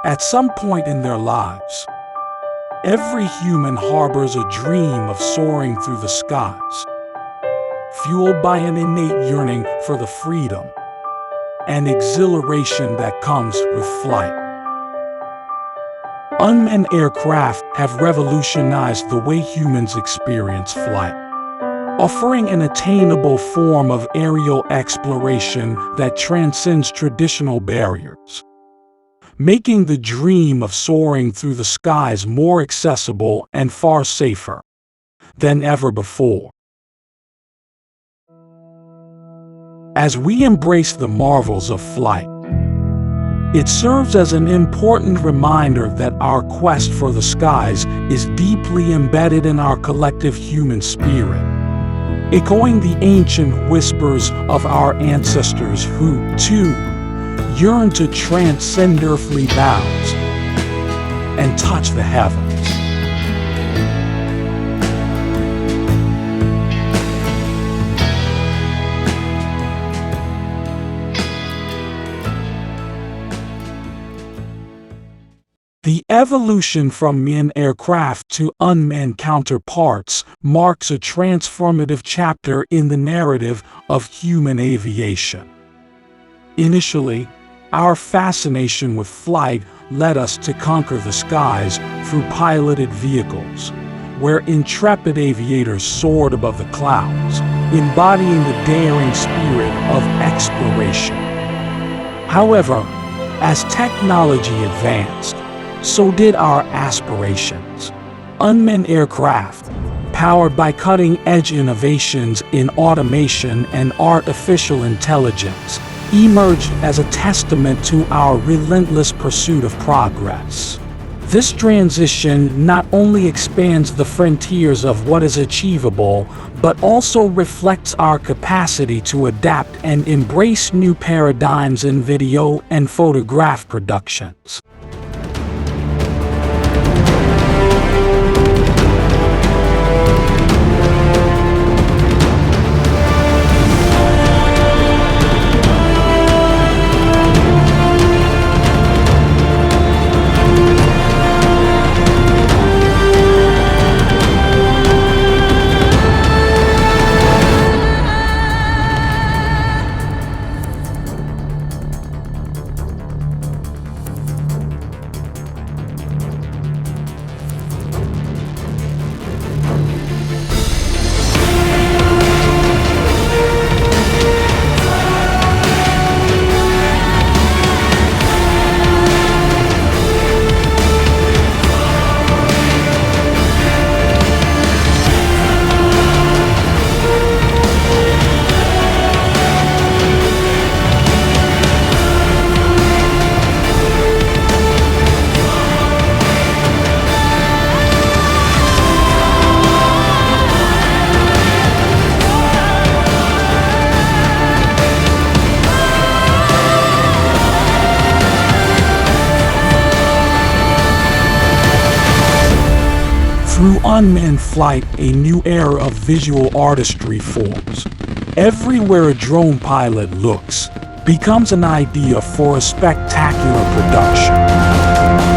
At some point in their lives, every human harbors a dream of soaring through the skies, fueled by an innate yearning for the freedom and exhilaration that comes with flight. Unmanned aircraft have revolutionized the way humans experience flight, offering an attainable form of aerial exploration that transcends traditional barriers, making the dream of soaring through the skies more accessible and far safer than ever before. As we embrace the marvels of flight, it serves as an important reminder that our quest for the skies is deeply embedded in our collective human spirit, echoing the ancient whispers of our ancestors who, too, yearn to transcend earthly bounds and touch the heavens. The evolution from manned aircraft to unmanned counterparts marks a transformative chapter in the narrative of human aviation. Initially, our fascination with flight led us to conquer the skies through piloted vehicles, where intrepid aviators soared above the clouds, embodying the daring spirit of exploration. However, as technology advanced, so did our aspirations. Unmanned aircraft, powered by cutting-edge innovations in automation and artificial intelligence, emerged as a testament to our relentless pursuit of progress. This transition not only expands the frontiers of what is achievable, but also reflects our capacity to adapt and embrace new paradigms in video and photograph productions. Through unmanned flight, a new era of visual artistry forms. Everywhere a drone pilot looks becomes an idea for a spectacular production.